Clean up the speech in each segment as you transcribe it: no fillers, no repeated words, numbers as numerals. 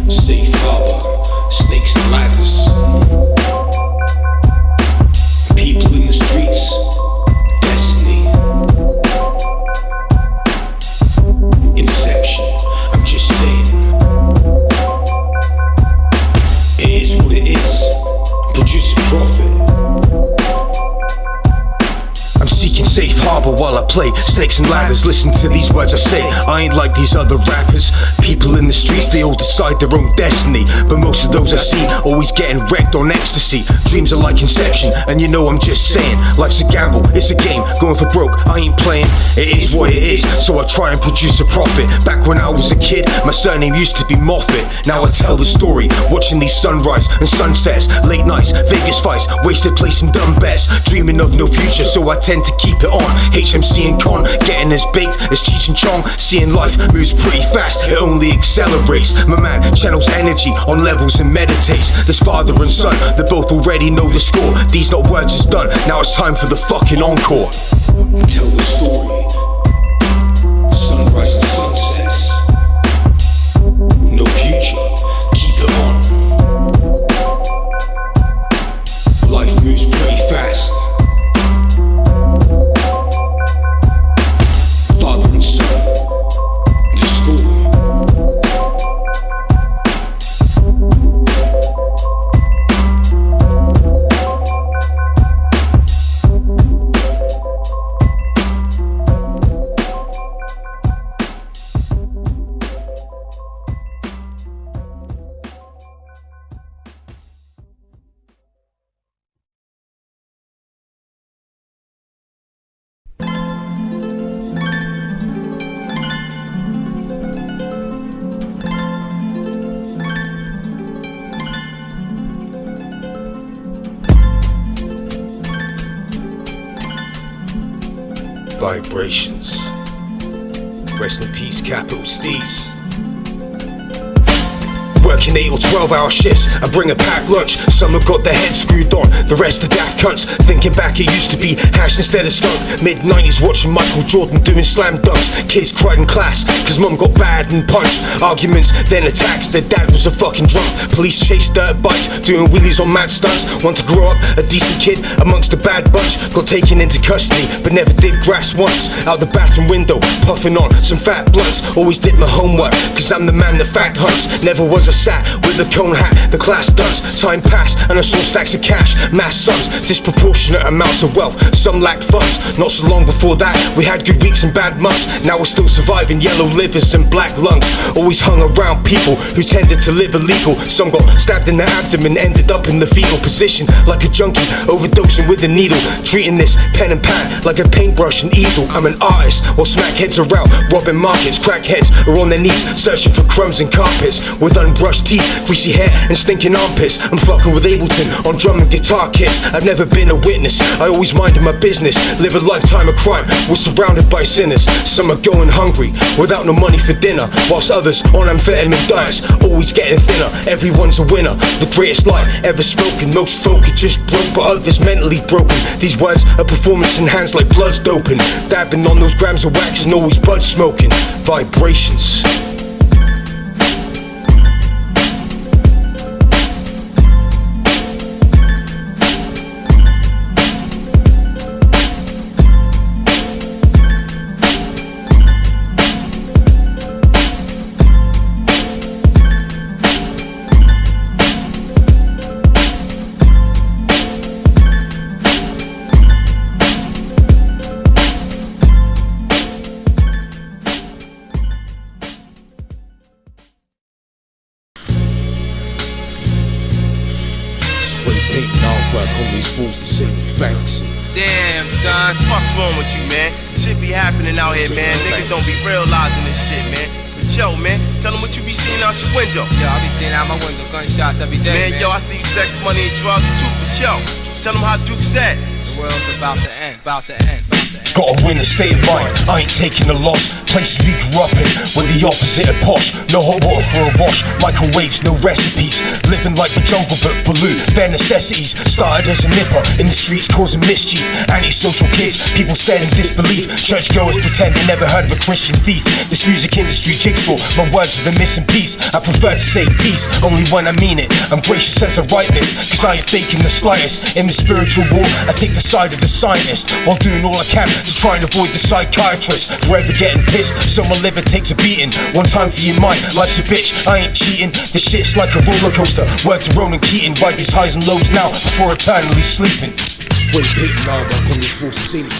Safe harbor, snakes and ladders. People in the streets, destiny. Inception, I'm just saying. It is what it is. Produce a profit. I'm seeking safe harbor while I play snakes and ladders. Listen to these words I say, I ain't like these other rappers. People in the streets, they all decide their own destiny, but most of those I see always getting wrecked on ecstasy. Dreams are like Inception, and you know I'm just saying, life's a gamble, it's a game, going for broke, I ain't playing. It is what it is, so I try and produce a profit. Back when I was a kid, my surname used to be Moffat. Now I tell the story, watching these sunrise and sunsets, late nights, Vegas fights, wasted place and dumb bets, dreaming of no future, so I tend to keep it on. HMC and con, getting as baked as Cheech and Chong. Seeing life moves pretty fast, it only accelerates. My man channels energy on levels and meditates. This father and son, they both already know the score. These not words is done, now it's time for the fucking encore. Tell the story, sunrise and sunsets. No future, keep it on. Life moves pretty fast. Father and son, the score. Vibrations. Rest in peace, capital Steez. Working 8 or 12-hour shifts, I bring a packed lunch. Some have got their heads screwed on, the rest are daft cunts. Thinking back, it used to be hash instead of skunk. Mid-90s watching Michael Jordan doing slam dunks. Kids cried in class, cause mum got bad and punched. Arguments, then attacks, their dad was a fucking drunk. Police chased dirt bikes, doing wheelies on mad stunts. Want to grow up, a decent kid amongst a bad bunch. Got taken into custody, but never did grass once. Out the bathroom window, puffing on some fat blunts. Always did my homework, cause I'm the man that fact hunts. Never was a sat with a cone hat, the class dunce. Time passed and I saw stacks of cash, mass sums, disproportionate amounts of wealth. Some lacked funds, not so long before that we had good weeks and bad months. Now we're still surviving, yellow livers and black lungs. Always hung around people who tended to live illegal. Some got stabbed in the abdomen, ended up in the fetal position like a junkie, overdosing with a needle. Treating this pen and pad like a paintbrush and easel. I'm an artist while smackheads are out robbing markets. Crackheads are on their knees searching for crumbs and carpets. With unbrushed teeth, greasy hair and stinking armpits. I'm fucking with Ableton on drum and guitar kits. I've never been a witness, I always minded my business. Live a lifetime of crime, we're surrounded by sinners. Some are going hungry, without no money for dinner, whilst others on amphetamine diets, always getting thinner. Everyone's a winner, the greatest lie ever spoken. Most folk are just broke, but others mentally broken. These words are performance enhanced like blood's doping. Dabbing on those grams of wax and always bud smoking. Vibrations. Damn, son, fuck's wrong with you, man? Shit be happening out here, man. Niggas don't be realizing this shit, man. But yo, man, tell them what you be seeing out your window. Yo, I be seeing out my window gunshots every day, man. Yo, I see sex, money, and drugs too. But yo, tell them how Duke said. The world's about to end, about to end, about to end. Gotta win a state of mind, I ain't taking a loss. Places we grew up in were the opposite of posh. No hot water for a wash, microwaves, no recipes. Living like the jungle but Baloo, bare necessities. Started as a nipper in the streets causing mischief. Antisocial kids, people stared in disbelief. Churchgoers pretend they never heard of a Christian thief. This music industry jigsaw, my words are the missing piece. I prefer to say peace, only when I mean it. I'm gracious as I write this, cause I ain't faking the slightest. In the spiritual war, I take the side of the scientist, while doing all I can to try and avoid the psychiatrist. Forever getting pissed, so my liver takes a beating. One time for your mind, life's a bitch, I ain't cheating. This shit's like a roller coaster, word to Ronan Keating. Ride these highs and lows now, before eternally sleeping. Spray paint now, back on this wall, see me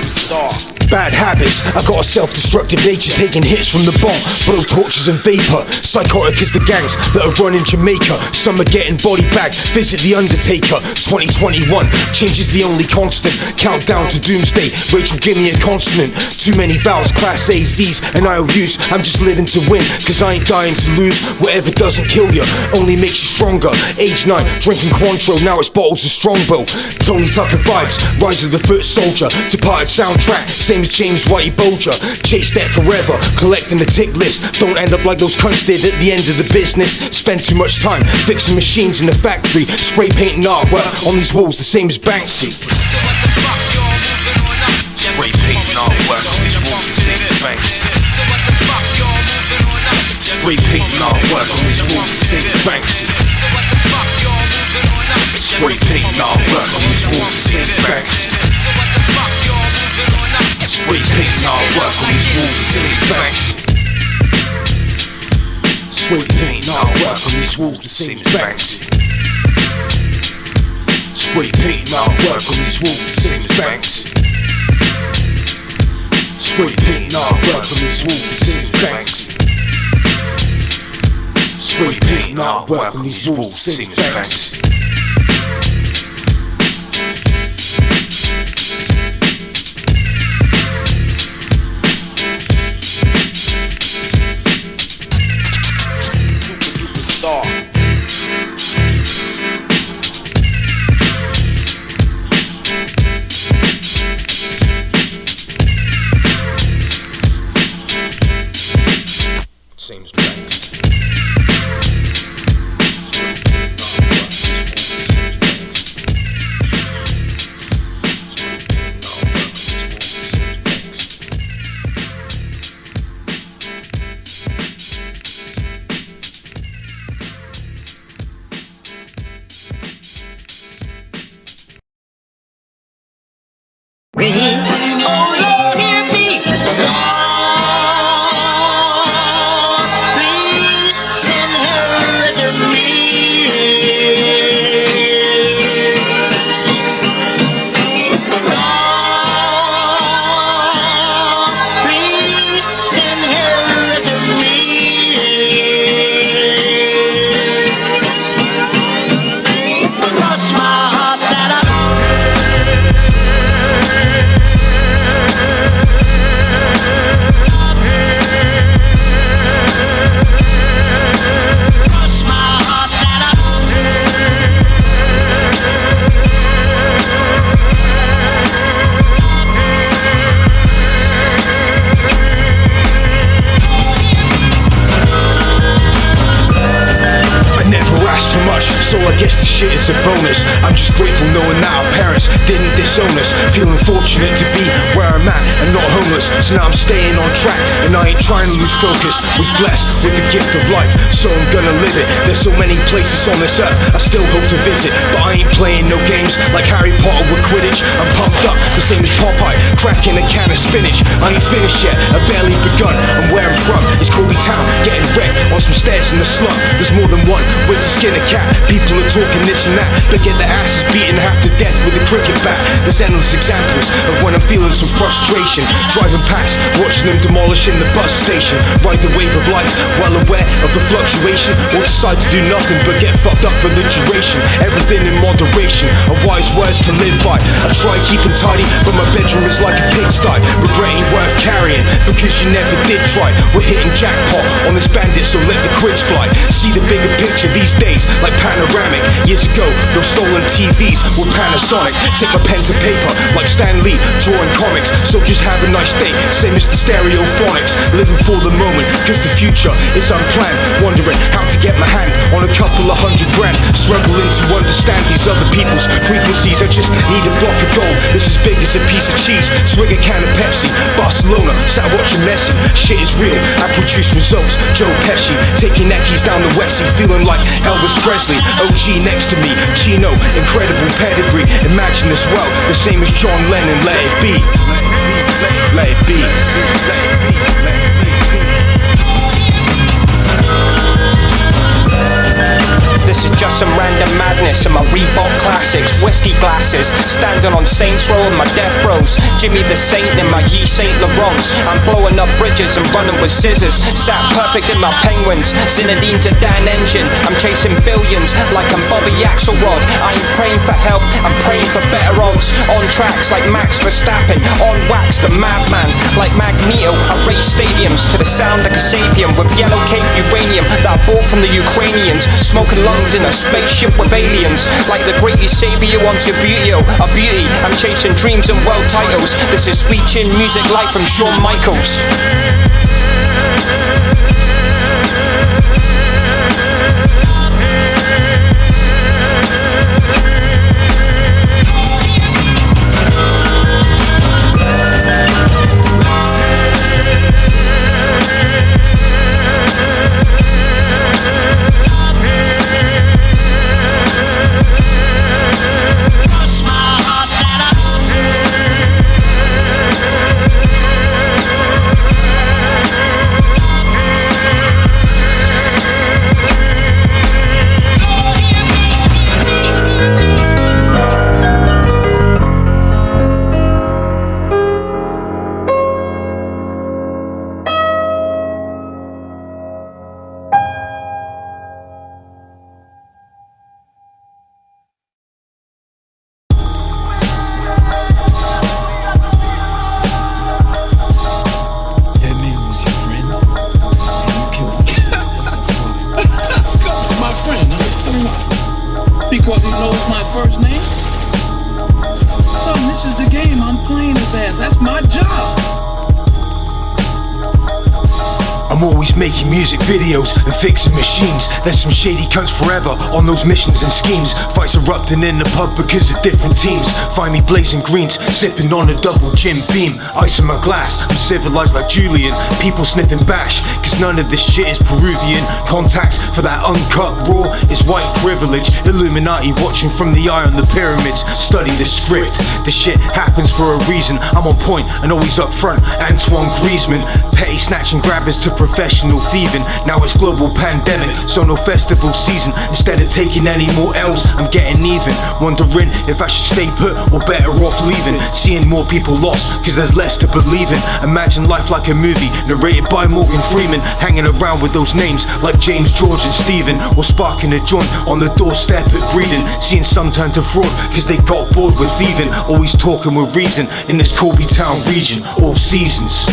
star. Bad habits, I got a self-destructive nature, taking hits from the bomb, blow torches and vapor. Psychotic as the gangs that are running Jamaica. Some are getting body bagged, visit the Undertaker. 2021, change is the only constant. Countdown to doomsday, Rachel give me a consonant. Too many vowels, class A, Z's and IOUs. I'm just living to win, cause I ain't dying to lose. Whatever doesn't kill you, only makes you stronger. Age 9, drinking Cointreau, now it's bottles of Strongbow. Tony Tucker vibes, Rise of the Foot Soldier. Departed soundtrack, same as James Whitey Bulger. Chase that forever, collecting the tick list. Don't end up like those cunts did at the end of the business. Spend too much time fixing machines in the factory, spray painting artwork on these walls the same as Banksy. Spray painting artwork on these walls the same as Banksy. Spray painting artwork on these walls the same as Banksy. Spray painting artwork on these walls the same as Banksy. Spray painting artwork on these walls the same as Banksy. Spray painting artwork on these walls the same as Banksy. Spray painting artwork on these walls the same as Banksy. Spray painting artwork on these walls the same as Banksy. Spray painting artwork on these walls the same as Banksy. Same as Banks. So I guess the shit is a bonus. I'm just grateful knowing that our parents didn't disown us. Feeling fortunate to be where I'm at and not homeless. So now I'm staying on track and I ain't trying to lose focus. Was blessed with the gift of life, so I'm gonna live it. There's so many places on this earth I still hope to visit, but I ain't playing no games like Harry Potter with Quidditch. I'm pumped up, the same as Popeye, cracking a can of spinach. I ain't finished yet, I barely begun. And where I'm from is Kobe Town, getting wrecked on some stairs in the slum. There's more than one way to skin a cat. People are talking this and that, but get their asses beaten half to death with a cricket bat. There's endless examples of when I'm feeling some frustration, driving past, watching them demolishing the bus station. Ride the wave of life, well aware of the fluctuation, or decide to do nothing but get fucked up for the duration. Everything in moderation, are wise words to live by. I try keeping tidy, but my bedroom is like like a pigsty, regretting worth carrying because you never did try. We're hitting jackpot on this bandit, so let the quids fly. See the bigger picture these days like panoramic. Years ago, those stolen TVs were Panasonic. Take my pen to paper like Stan Lee drawing comics. So just have a nice day, same as the stereophonics. Living for the moment, cause the future is unplanned. Wondering how to get my hand on a couple of $100 grand. Struggling to understand these other people's frequencies. I just need a block of gold, this is big as a piece of cheese. Swig a can of Pepsi, Barcelona, sat watching Messi. Shit is real, I produce results. Joe Pesci, taking neckies down the Westie, feeling like Elvis Presley. OG next to me, Chino, incredible pedigree. Imagine this world, the same as John Lennon. Let it be, let it be, let it be. This is just some random madness in my Reebok classics, whiskey glasses, standing on Saints Row in my death rows. Jimmy the Saint in my Ye Saint Laurents. I'm blowing up bridges and running with scissors. Sat perfect in my Penguins, Zinedine Zidane engine. I'm chasing billions like I'm Bobby Axelrod. I ain't praying for help, I'm praying for better odds. On tracks like Max Verstappen, on wax the madman like Magneto. I race stadiums to the sound of Kasabian with yellow cake uranium that I bought from the Ukrainians. Smoking lungs in a spaceship with aliens, like the great Eusebio onto Beauty, a beauty. I'm chasing dreams and world titles. This is sweet chin music live from Shawn Michaels. Because he knows my first name? Son, this is the game. I'm playing his ass. That's my job. I'm always making music videos and fixing machines. There's some shady cunts forever on those missions and schemes. Fights erupting in the pub because of different teams. Find me blazing greens, sipping on a double gin beam. Ice in my glass, I'm civilized like Julian. People sniffing bash, cause none of this shit is Peruvian. Contacts for that uncut raw is white privilege. Illuminati watching from the eye on the pyramids. Study the script, this shit happens for a reason. I'm on point and always up front. Antoine Griezmann, petty snatching grabbers to professional thieving. Now it's global pandemic, so no festival season. Instead of taking any more L's, I'm getting even. Wondering if I should stay put or better off leaving. Seeing more people lost, cause there's less to believe in. Imagine life like a movie, narrated by Morgan Freeman. Hanging around with those names like James, George and Stephen. Or sparking a joint on the doorstep at breeding. Seeing some turn to fraud, cause they got bored with thieving. Always talking with reason in this Kobe Town region, all seasons.